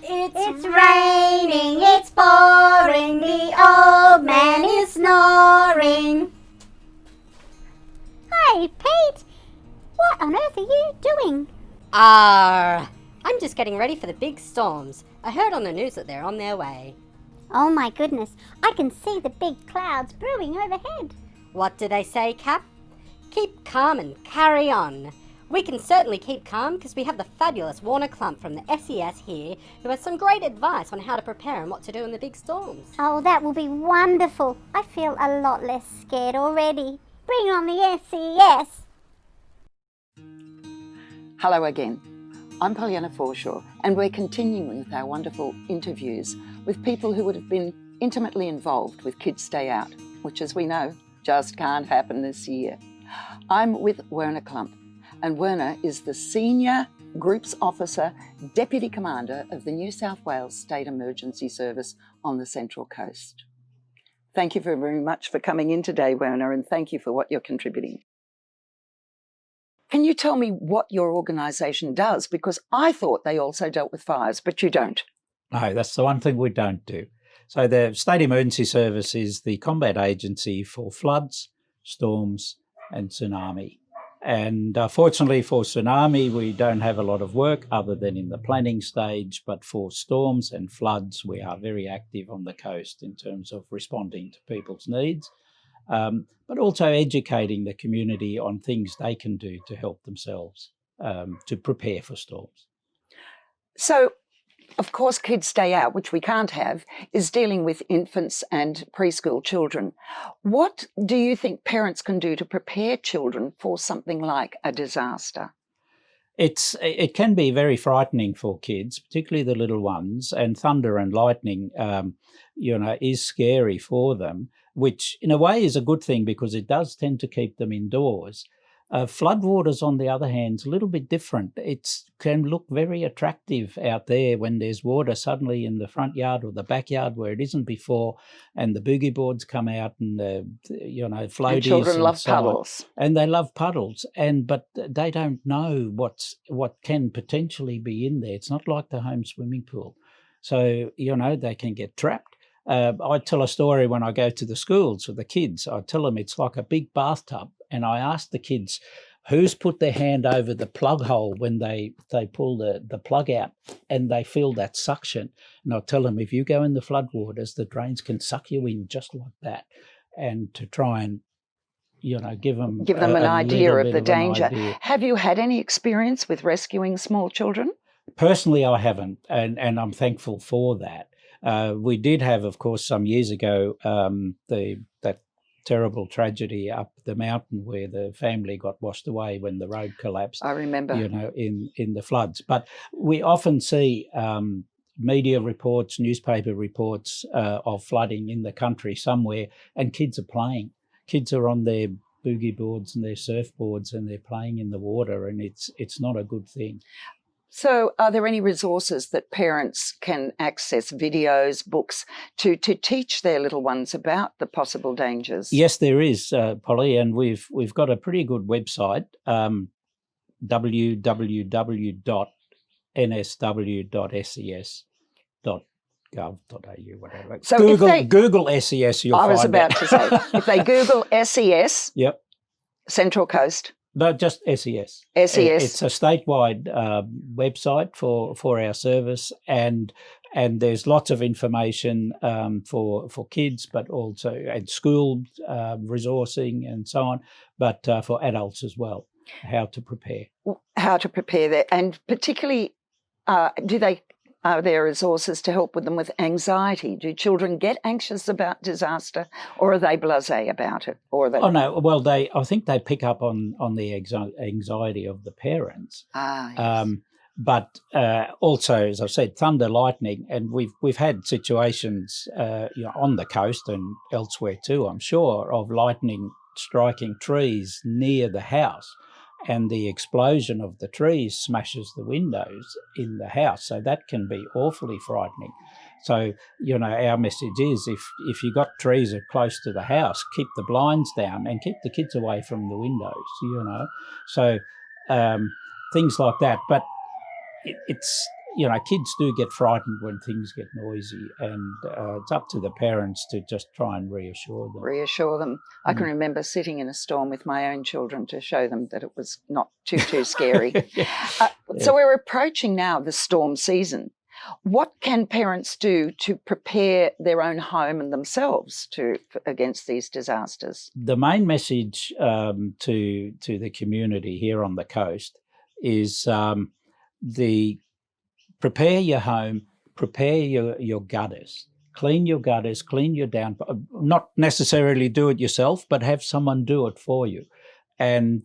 It's raining, it's pouring, the old man is snoring. Hey, Pete! What on earth are you doing? I'm just getting ready for the big storms. I heard on the news that they're on their way. Oh my goodness, I can see the big clouds brewing overhead. What do they say, Cap? Keep calm and carry on. We can certainly keep calm because we have the fabulous Werner Klumpp from the SES here who has some great advice on how to prepare and what to do in the big storms. Oh, that will be wonderful. I feel a lot less scared already. Bring on the SES. Hello again. I'm Pollyanna Forshaw, and we're continuing with our wonderful interviews with people who would have been intimately involved with Kids Stay Out, which, as we know, just can't happen this year. I'm with Werner Klumpp, and Werner is the Senior Groups Officer, Deputy Commander of the New South Wales State Emergency Service on the Central Coast. Thank you very much for coming in today, Werner, and thank you for what you're contributing. Can you tell me what your organisation does? Because I thought they also dealt with fires, but you don't. No, that's the one thing we don't do. So the State Emergency Service is the combat agency for floods, storms and tsunami. And fortunately for tsunami, we don't have a lot of work other than in the planning stage, but for storms and floods, we are very active on the coast in terms of responding to people's needs. But also educating the community on things they can do to help themselves to prepare for storms. So, of course, Kids Stay Out, which we can't have, is dealing with infants and preschool children. What do you think parents can do to prepare children for something like a disaster? It can be very frightening for kids, particularly the little ones, and thunder and lightning, is scary for them, which in a way is a good thing because it does tend to keep them indoors. Floodwaters, on the other hand, is a little bit different. It can look very attractive out there when there's water suddenly in the front yard or the backyard where it isn't before, and the boogie boards come out and floaties. And children love puddles. And they love puddles, but they don't know what can potentially be in there. It's not like the home swimming pool, so they can get trapped. I tell a story when I go to the schools with the kids. I tell them it's like a big bathtub, and I ask the kids who's put their hand over the plug hole when they pull the plug out and they feel that suction. And I tell them if you go in the floodwaters, the drains can suck you in just like that, and to try and give them an idea of the danger. Have you had any experience with rescuing small children? Personally, I haven't, and I'm thankful for that. We did have, of course, some years ago, that terrible tragedy up the mountain where the family got washed away when the road collapsed. I remember. In the floods. But we often see media reports, newspaper reports of flooding in the country somewhere, and kids are playing. Kids are on their boogie boards and their surfboards and they're playing in the water, and it's not a good thing. So are there any resources that parents can access, videos, books, to teach their little ones about the possible dangers? Yes, there is, Polly, and we've got a pretty good website, www.nsw.ses.gov.au, whatever. So Google SES, you'll find it. I was about to say, if they Google SES, yep, Central Coast. No, just SES. SES. It's a statewide website for our service, and there's lots of information for kids, but also at school resourcing and so on, but for adults as well, how to prepare. How to prepare that, and particularly, are there resources to help with them with anxiety? Do children get anxious about disaster, or are they blasé about it? Or Oh no, well I think they pick up on the anxiety of the parents. Yes. But also, as I've said, thunder, lightning, and we've had situations on the coast and elsewhere too, I'm sure, of lightning striking trees near the house. And the explosion of the trees smashes the windows in the house. So that can be awfully frightening. So, our message is if you got trees close to the house, keep the blinds down and keep the kids away from the windows, So things like that. But it's kids do get frightened when things get noisy, and it's up to the parents to just try and reassure them. Reassure them. I can remember sitting in a storm with my own children to show them that it was not too scary. So we're approaching now the storm season. What can parents do to prepare their own home and themselves against these disasters? The main message to the community here on the coast is prepare your home, prepare your gutters, clean your gutters, clean your down. Not necessarily do it yourself, but have someone do it for you. And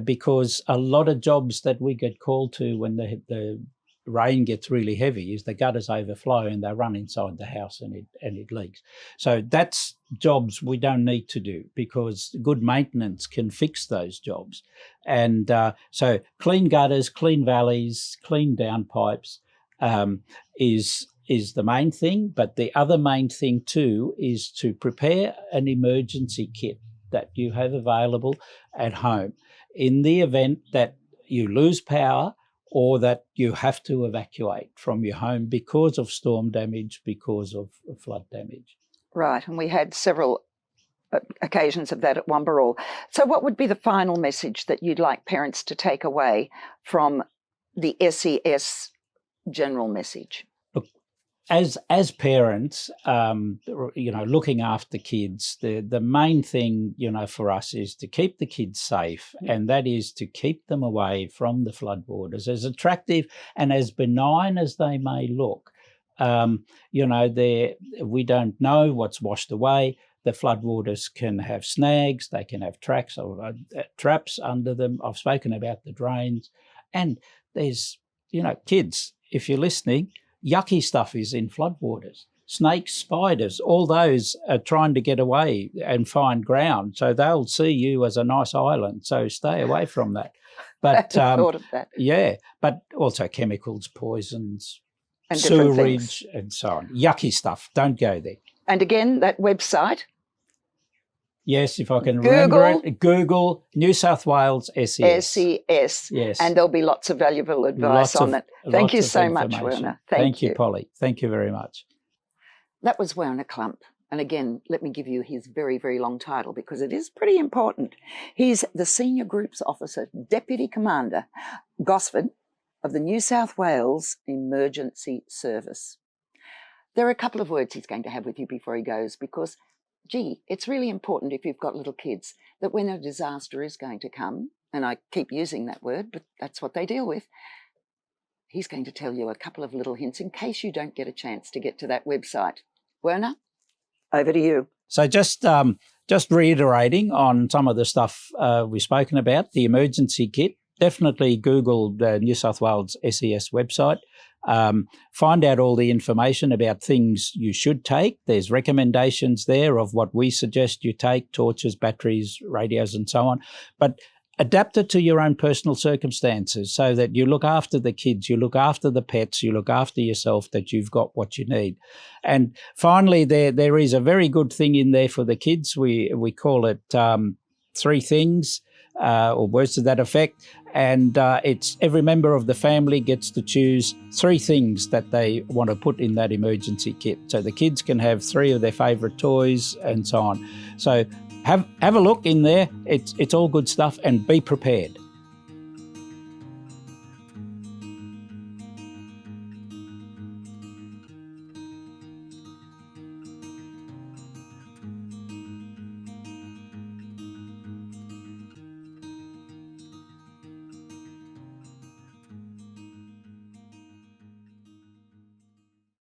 because a lot of jobs that we get called to when the rain gets really heavy is the gutters overflow and they run inside the house and it leaks. So that's jobs we don't need to do, because good maintenance can fix those jobs. And so clean gutters, clean valleys, clean downpipes is the main thing. But the other main thing too is to prepare an emergency kit that you have available at home in the event that you lose power or that you have to evacuate from your home because of storm damage, because of flood damage. Right, and we had several occasions of that at Wamberal. So what would be the final message that you'd like parents to take away from the SES general message? As parents, looking after kids, the main thing, for us is to keep the kids safe, and that is to keep them away from the floodwaters. As attractive and as benign as they may look, we don't know what's washed away. The floodwaters can have snags, they can have traps under them. I've spoken about the drains, and there's, kids, if you're listening, yucky stuff is in floodwaters. Snakes, spiders, all those are trying to get away and find ground. So they'll see you as a nice island. So stay away from that. But I thought of that. Yeah, but also chemicals, poisons, and sewerage and so on. Yucky stuff. Don't go there. And again, that website? Yes, if I can remember it. Google New South Wales SES. SES. Yes. And there'll be lots of valuable advice on that. Thank you so much, Werner. Thank you, Polly. Thank you very much. That was Werner Klumpp. And again, let me give you his very, very long title because it is pretty important. He's the Senior Groups Officer, Deputy Commander, Gosford, of the New South Wales Emergency Service. There are a couple of words he's going to have with you before he goes because, gee, it's really important if you've got little kids that when a disaster is going to come, and I keep using that word, but that's what they deal with, he's going to tell you a couple of little hints in case you don't get a chance to get to that website. Werner, over to you. So just reiterating on some of the stuff we've spoken about, the emergency kit, definitely Google the New South Wales SES website. Find out all the information about things you should take. There's recommendations there of what we suggest you take, torches, batteries, radios and so on. But adapt it to your own personal circumstances so that you look after the kids, you look after the pets, you look after yourself, that you've got what you need. And finally, there is a very good thing in there for the kids. We call it 3 things or words to that effect. And it's every member of the family gets to choose 3 things that they want to put in that emergency kit. So the kids can have 3 of their favourite toys and so on. So have a look in there. It's all good stuff, and be prepared.